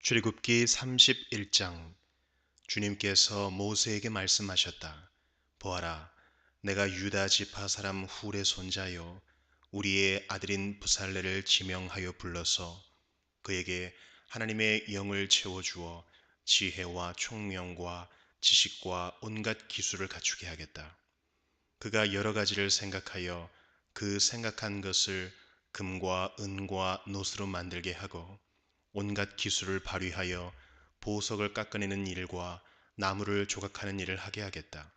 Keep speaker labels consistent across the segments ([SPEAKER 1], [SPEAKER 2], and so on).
[SPEAKER 1] 출애굽기 31장. 주님께서 모세에게 말씀하셨다. 보아라, 내가 유다 지파 사람 훌의 손자요 우리의 아들인 부살레를 지명하여 불러서 그에게 하나님의 영을 채워주어 지혜와 총명과 지식과 온갖 기술을 갖추게 하겠다. 그가 여러 가지를 생각하여 그 생각한 것을 금과 은과 노스로 만들게 하고 온갖 기술을 발휘하여 보석을 깎아내는 일과 나무를 조각하는 일을 하게 하겠다.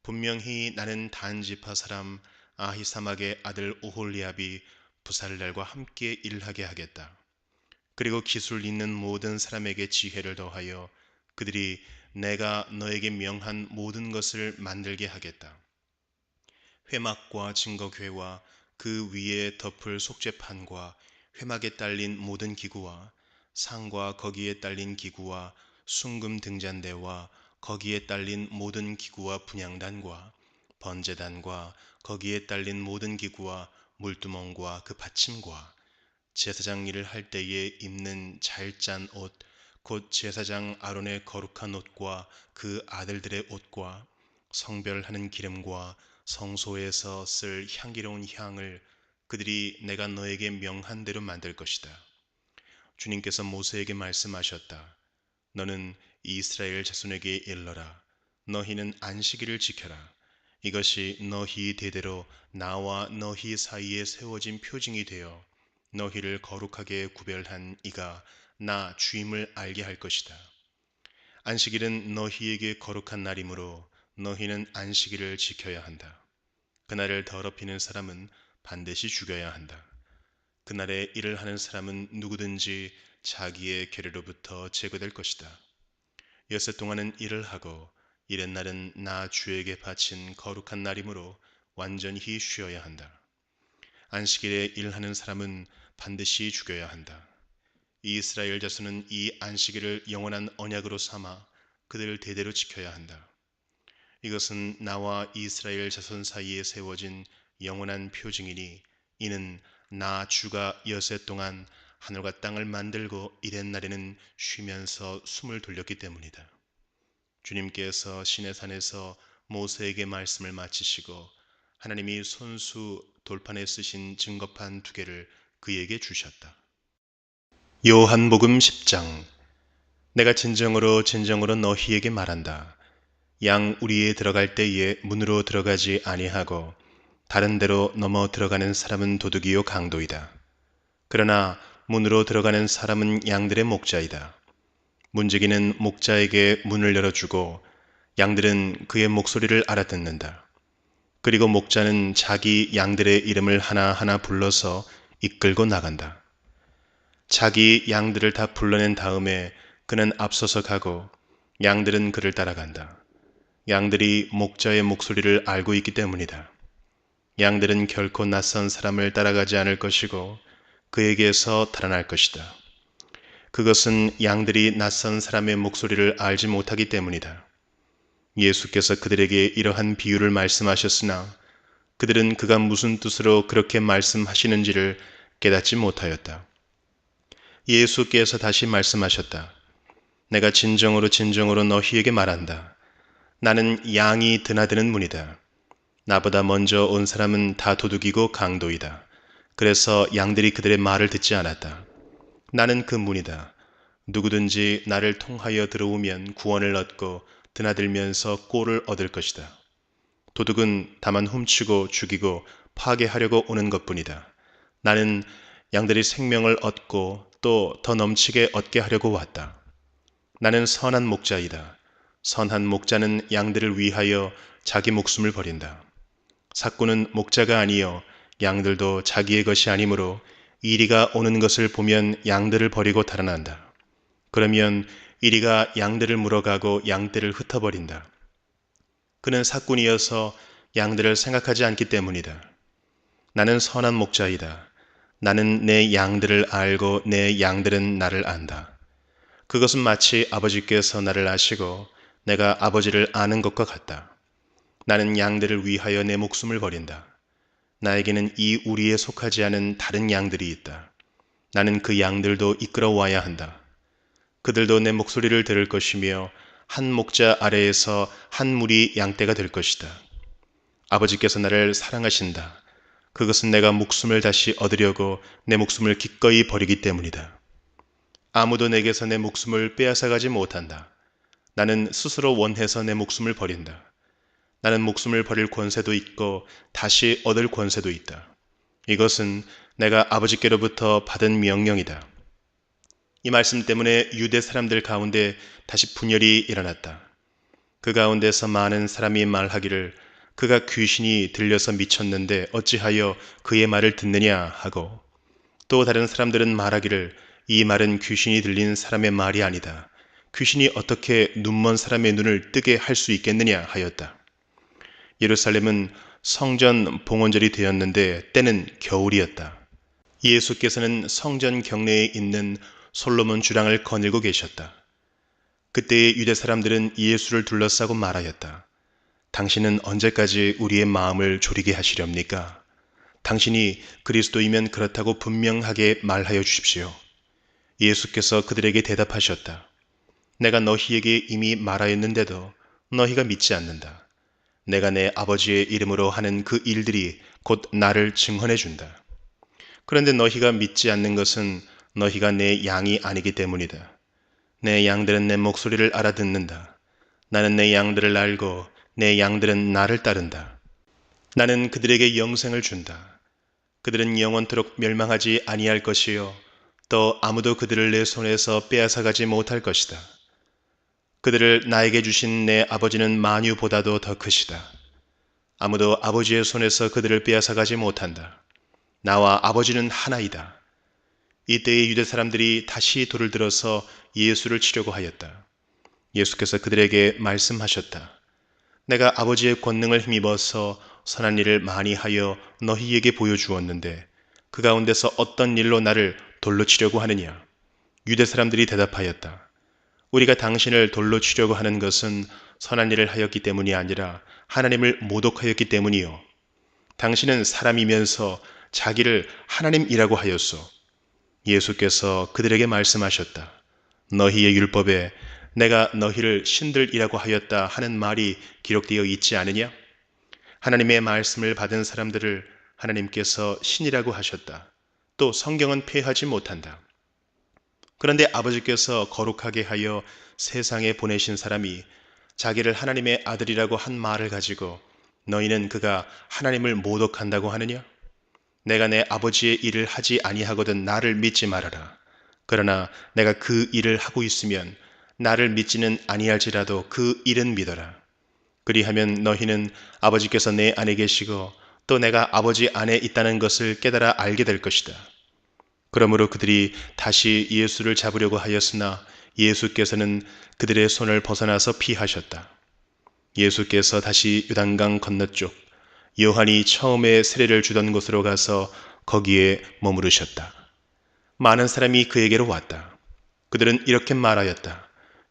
[SPEAKER 1] 분명히 나는 단 지파 사람 아히사막의 아들 오홀리압이 부살렐과 함께 일하게 하겠다. 그리고 기술 있는 모든 사람에게 지혜를 더하여 그들이 내가 너에게 명한 모든 것을 만들게 하겠다. 회막과 증거궤와 그 위에 덮을 속죄판과 회막에 딸린 모든 기구와 상과 거기에 딸린 기구와 순금 등잔대와 거기에 딸린 모든 기구와 분향단과 번제단과 거기에 딸린 모든 기구와 물두멍과 그 받침과 제사장 일을 할 때에 입는 잘 짠 옷, 곧 제사장 아론의 거룩한 옷과 그 아들들의 옷과 성별하는 기름과 성소에서 쓸 향기로운 향을 그들이 내가 너에게 명한 대로 만들 것이다. 주님께서 모세에게 말씀하셨다. 너는 이스라엘 자손에게 일러라. 너희는 안식일을 지켜라. 이것이 너희 대대로 나와 너희 사이에 세워진 표징이 되어 너희를 거룩하게 구별한 이가 나 주임을 알게 할 것이다. 안식일은 너희에게 거룩한 날이므로 너희는 안식일을 지켜야 한다. 그날을 더럽히는 사람은 반드시 죽여야 한다. 그날에 일을 하는 사람은 누구든지 자기의 계례로부터 제거될 것이다. 여섯 동안은 일을 하고 일의 날은 나 주에게 바친 거룩한 날이므로 완전히 쉬어야 한다. 안식일에 일하는 사람은 반드시 죽여야 한다. 이스라엘 자손은 이 안식일을 영원한 언약으로 삼아 그들을 대대로 지켜야 한다. 이것은 나와 이스라엘 자손 사이에 세워진 영원한 표징이니 이는 나 주가 여세 동안 하늘과 땅을 만들고 이랜 날에는 쉬면서 숨을 돌렸기 때문이다. 주님께서 시내산에서 모세에게 말씀을 마치시고 하나님이 손수 돌판에 쓰신 증거판 2개를 그에게 주셨다. 요한복음 10장. 내가 진정으로 너희에게 말한다. 양 우리에 들어갈 때에 문으로 들어가지 아니하고 다른 데로 넘어 들어가는 사람은 도둑이요 강도이다. 그러나 문으로 들어가는 사람은 양들의 목자이다. 문지기는 목자에게 문을 열어주고 양들은 그의 목소리를 알아듣는다. 그리고 목자는 자기 양들의 이름을 하나하나 불러서 이끌고 나간다. 자기 양들을 다 불러낸 다음에 그는 앞서서 가고 양들은 그를 따라간다. 양들이 목자의 목소리를 알고 있기 때문이다. 양들은 결코 낯선 사람을 따라가지 않을 것이고 그에게서 달아날 것이다. 그것은 양들이 낯선 사람의 목소리를 알지 못하기 때문이다. 예수께서 그들에게 이러한 비유를 말씀하셨으나 그들은 그가 무슨 뜻으로 그렇게 말씀하시는지를 깨닫지 못하였다. 예수께서 다시 말씀하셨다. 내가 진정으로 너희에게 말한다. 나는 양이 드나드는 문이다. 나보다 먼저 온 사람은 다 도둑이고 강도이다. 그래서 양들이 그들의 말을 듣지 않았다. 나는 그 문이다. 누구든지 나를 통하여 들어오면 구원을 얻고 드나들면서 꼴을 얻을 것이다. 도둑은 다만 훔치고 죽이고 파괴하려고 오는 것뿐이다. 나는 양들이 생명을 얻고 또 더 넘치게 얻게 하려고 왔다. 나는 선한 목자이다. 선한 목자는 양들을 위하여 자기 목숨을 버린다. 삭구는 목자가 아니요 양들도 자기의 것이 아니므로 이리가 오는 것을 보면 양들을 버리고 달아난다. 그러면 이리가 양들을 물어가고 양떼를 흩어버린다. 그는 삭군이어서 양들을 생각하지 않기 때문이다. 나는 선한 목자이다. 나는 내 양들을 알고 내 양들은 나를 안다. 그것은 마치 아버지께서 나를 아시고 내가 아버지를 아는 것과 같다. 나는 양들을 위하여 내 목숨을 버린다. 나에게는 이 우리에 속하지 않은 다른 양들이 있다. 나는 그 양들도 이끌어 와야 한다. 그들도 내 목소리를 들을 것이며 한 목자 아래에서 한 무리 양떼가 될 것이다. 아버지께서 나를 사랑하신다. 그것은 내가 목숨을 다시 얻으려고 내 목숨을 기꺼이 버리기 때문이다. 아무도 내게서 내 목숨을 빼앗아가지 못한다. 나는 스스로 원해서 내 목숨을 버린다. 나는 목숨을 버릴 권세도 있고 다시 얻을 권세도 있다. 이것은 내가 아버지께로부터 받은 명령이다. 이 말씀 때문에 유대 사람들 가운데 다시 분열이 일어났다. 그 가운데서 많은 사람이 말하기를 그가 귀신이 들려서 미쳤는데 어찌하여 그의 말을 듣느냐 하고, 또 다른 사람들은 말하기를 이 말은 귀신이 들린 사람의 말이 아니다. 귀신이 어떻게 눈먼 사람의 눈을 뜨게 할 수 있겠느냐 하였다. 예루살렘은 성전 봉헌절이 되었는데 때는 겨울이었다. 예수께서는 성전 경내에 있는 솔로몬 주랑을 거닐고 계셨다. 그때의 유대 사람들은 예수를 둘러싸고 말하였다. 당신은 언제까지 우리의 마음을 졸이게 하시렵니까? 당신이 그리스도이면 그렇다고 분명하게 말하여 주십시오. 예수께서 그들에게 대답하셨다. 내가 너희에게 이미 말하였는데도 너희가 믿지 않는다. 내가 내 아버지의 이름으로 하는 그 일들이 곧 나를 증언해 준다. 그런데 너희가 믿지 않는 것은 너희가 내 양이 아니기 때문이다. 내 양들은 내 목소리를 알아듣는다. 나는 내 양들을 알고 내 양들은 나를 따른다. 나는 그들에게 영생을 준다. 그들은 영원토록 멸망하지 아니할 것이요 또 아무도 그들을 내 손에서 빼앗아가지 못할 것이다. 그들을 나에게 주신 내 아버지는 만유보다도 더 크시다. 아무도 아버지의 손에서 그들을 빼앗아가지 못한다. 나와 아버지는 하나이다. 이때의 유대 사람들이 다시 돌을 들어서 예수를 치려고 하였다. 예수께서 그들에게 말씀하셨다. 내가 아버지의 권능을 힘입어서 선한 일을 많이 하여 너희에게 보여주었는데 그 가운데서 어떤 일로 나를 돌로 치려고 하느냐? 유대 사람들이 대답하였다. 우리가 당신을 돌로 치려고 하는 것은 선한 일을 하였기 때문이 아니라 하나님을 모독하였기 때문이요. 당신은 사람이면서 자기를 하나님이라고 하였소. 예수께서 그들에게 말씀하셨다. 너희의 율법에 내가 너희를 신들이라고 하였다 하는 말이 기록되어 있지 않으냐? 하나님의 말씀을 받은 사람들을 하나님께서 신이라고 하셨다. 또 성경은 폐하지 못한다. 그런데 아버지께서 거룩하게 하여 세상에 보내신 사람이 자기를 하나님의 아들이라고 한 말을 가지고 너희는 그가 하나님을 모독한다고 하느냐? 내가 내 아버지의 일을 하지 아니하거든 나를 믿지 말아라. 그러나 내가 그 일을 하고 있으면 나를 믿지는 아니할지라도 그 일은 믿어라. 그리하면 너희는 아버지께서 내 안에 계시고 또 내가 아버지 안에 있다는 것을 깨달아 알게 될 것이다. 그러므로 그들이 다시 예수를 잡으려고 하였으나 예수께서는 그들의 손을 벗어나서 피하셨다. 예수께서 다시 요단강 건너쪽 요한이 처음에 세례를 주던 곳으로 가서 거기에 머무르셨다. 많은 사람이 그에게로 왔다. 그들은 이렇게 말하였다.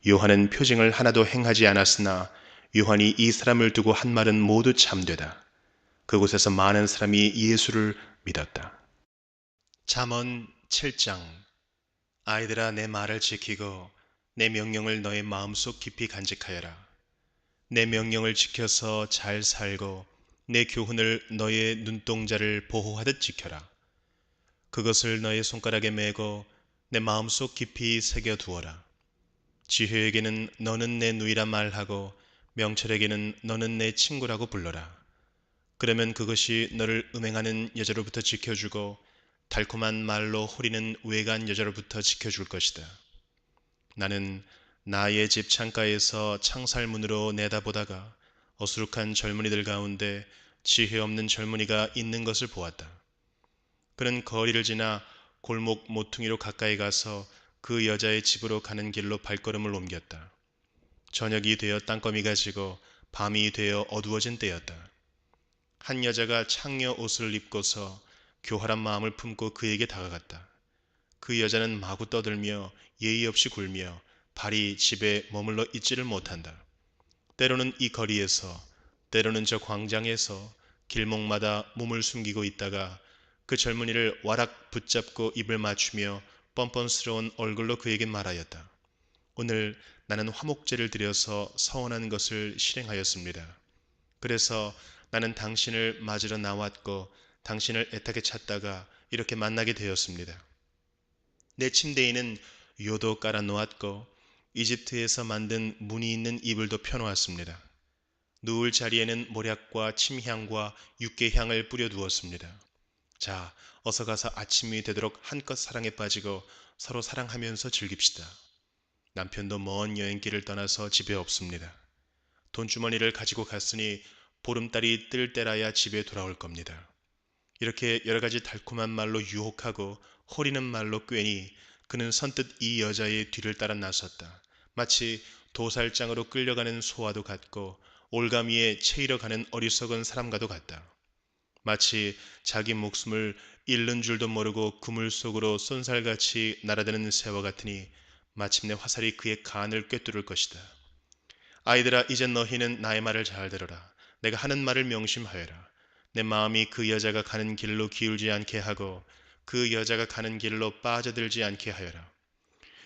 [SPEAKER 1] 요한은 표징을 하나도 행하지 않았으나 요한이 이 사람을 두고 한 말은 모두 참되다. 그곳에서 많은 사람이 예수를 믿었다. 잠언 7장. 아이들아, 내 말을 지키고 내 명령을 너의 마음속 깊이 간직하여라. 내 명령을 지켜서 잘 살고 내 교훈을 너의 눈동자를 보호하듯 지켜라. 그것을 너의 손가락에 메고 내 마음속 깊이 새겨두어라. 지혜에게는 너는 내 누이라 말하고 명철에게는 너는 내 친구라고 불러라. 그러면 그것이 너를 음행하는 여자로부터 지켜주고 달콤한 말로 호리는 외간 여자로부터 지켜줄 것이다. 나는 나의 집 창가에서 창살문으로 내다보다가 어수룩한 젊은이들 가운데 지혜 없는 젊은이가 있는 것을 보았다. 그는 거리를 지나 골목 모퉁이로 가까이 가서 그 여자의 집으로 가는 길로 발걸음을 옮겼다. 저녁이 되어 땅거미가 지고 밤이 되어 어두워진 때였다. 한 여자가 창녀 옷을 입고서 교활한 마음을 품고 그에게 다가갔다. 그 여자는 마구 떠들며 예의 없이 굴며 발이 집에 머물러 있지를 못한다. 때로는 이 거리에서 때로는 저 광장에서 길목마다 몸을 숨기고 있다가 그 젊은이를 와락 붙잡고 입을 맞추며 뻔뻔스러운 얼굴로 그에게 말하였다. 오늘 나는 화목제를 드려서 서원한 것을 실행하였습니다. 그래서 나는 당신을 맞으러 나왔고 당신을 애타게 찾다가 이렇게 만나게 되었습니다. 내 침대에는 요도 깔아 놓았고 이집트에서 만든 무늬 있는 이불도 펴놓았습니다. 누울 자리에는 모략과 침향과 육개향을 뿌려 두었습니다. 자, 어서 가서 아침이 되도록 한껏 사랑에 빠지고 서로 사랑하면서 즐깁시다. 남편도 먼 여행길을 떠나서 집에 없습니다. 돈주머니를 가지고 갔으니 보름달이 뜰 때라야 집에 돌아올 겁니다. 이렇게 여러 가지 달콤한 말로 유혹하고 호리는 말로 꿰니 그는 선뜻 이 여자의 뒤를 따라 나섰다. 마치 도살장으로 끌려가는 소와도 같고 올가미에 채이러 가는 어리석은 사람과도 같다. 마치 자기 목숨을 잃는 줄도 모르고 그물 속으로 쏜살같이 날아드는 새와 같으니 마침내 화살이 그의 간을 꿰뚫을 것이다. 아이들아, 이제 너희는 나의 말을 잘 들어라. 내가 하는 말을 명심하여라. 내 마음이 그 여자가 가는 길로 기울지 않게 하고 그 여자가 가는 길로 빠져들지 않게 하여라.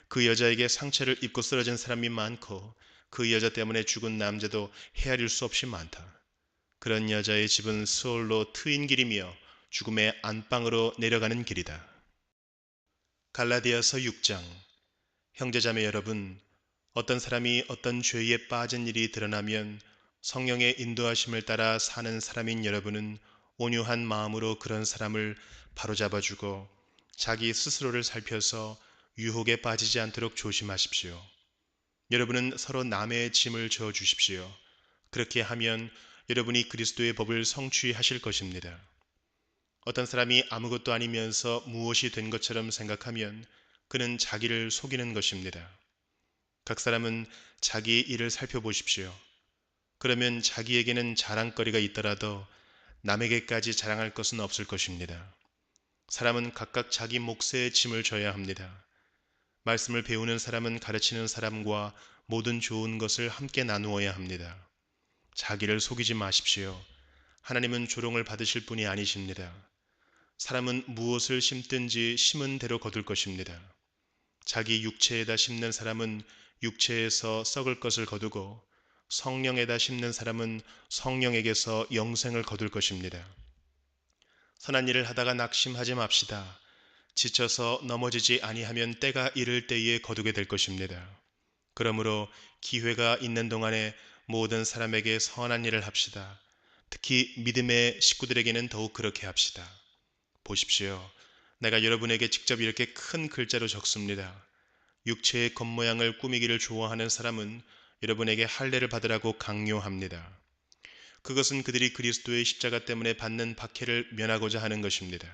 [SPEAKER 1] 그 여자에게 상처를 입고 쓰러진 사람이 많고 그 여자 때문에 죽은 남자도 헤아릴 수 없이 많다. 그런 여자의 집은 스올로 트인 길이며 죽음의 안방으로 내려가는 길이다. 갈라디아서 6장. 형제자매 여러분, 어떤 사람이 어떤 죄에 빠진 일이 드러나면 성령의 인도하심을 따라 사는 사람인 여러분은 온유한 마음으로 그런 사람을 바로잡아주고 자기 스스로를 살펴서 유혹에 빠지지 않도록 조심하십시오. 여러분은 서로 남의 짐을 져 주십시오. 그렇게 하면 여러분이 그리스도의 법을 성취하실 것입니다. 어떤 사람이 아무것도 아니면서 무엇이 된 것처럼 생각하면 그는 자기를 속이는 것입니다. 각 사람은 자기 일을 살펴보십시오. 그러면 자기에게는 자랑거리가 있더라도 남에게까지 자랑할 것은 없을 것입니다. 사람은 각각 자기 몫의 짐을 져야 합니다. 말씀을 배우는 사람은 가르치는 사람과 모든 좋은 것을 함께 나누어야 합니다. 자기를 속이지 마십시오. 하나님은 조롱을 받으실 분이 아니십니다. 사람은 무엇을 심든지 심은 대로 거둘 것입니다. 자기 육체에다 심는 사람은 육체에서 썩을 것을 거두고 성령에다 심는 사람은 성령에게서 영생을 거둘 것입니다. 선한 일을 하다가 낙심하지 맙시다. 지쳐서 넘어지지 아니하면 때가 이를 때에 거두게 될 것입니다. 그러므로 기회가 있는 동안에 모든 사람에게 선한 일을 합시다. 특히 믿음의 식구들에게는 더욱 그렇게 합시다. 보십시오. 내가 여러분에게 직접 이렇게 큰 글자로 적습니다. 육체의 겉모양을 꾸미기를 좋아하는 사람은 여러분에게 할례를 받으라고 강요합니다. 그것은 그들이 그리스도의 십자가 때문에 받는 박해를 면하고자 하는 것입니다.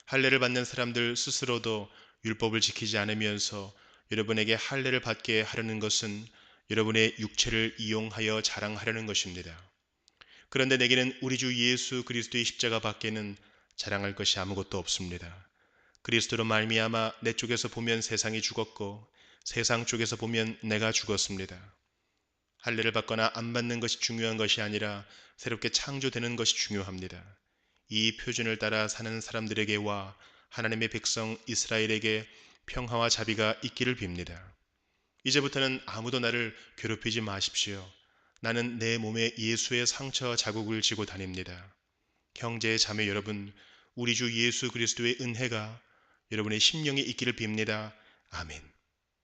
[SPEAKER 1] 할례를 받는 사람들 스스로도 율법을 지키지 않으면서 여러분에게 할례를 받게 하려는 것은 여러분의 육체를 이용하여 자랑하려는 것입니다. 그런데 내게는 우리 주 예수 그리스도의 십자가 밖에는 자랑할 것이 아무것도 없습니다. 그리스도로 말미암아 내 쪽에서 보면 세상이 죽었고 세상 쪽에서 보면 내가 죽었습니다. 할례를 받거나 안 받는 것이 중요한 것이 아니라 새롭게 창조되는 것이 중요합니다. 이 표준을 따라 사는 사람들에게와 하나님의 백성 이스라엘에게 평화와 자비가 있기를 빕니다. 이제부터는 아무도 나를 괴롭히지 마십시오. 나는 내 몸에 예수의 상처 자국을 지고 다닙니다. 형제 자매 여러분, 우리 주 예수 그리스도의 은혜가 여러분의 심령에 있기를 빕니다. 아멘.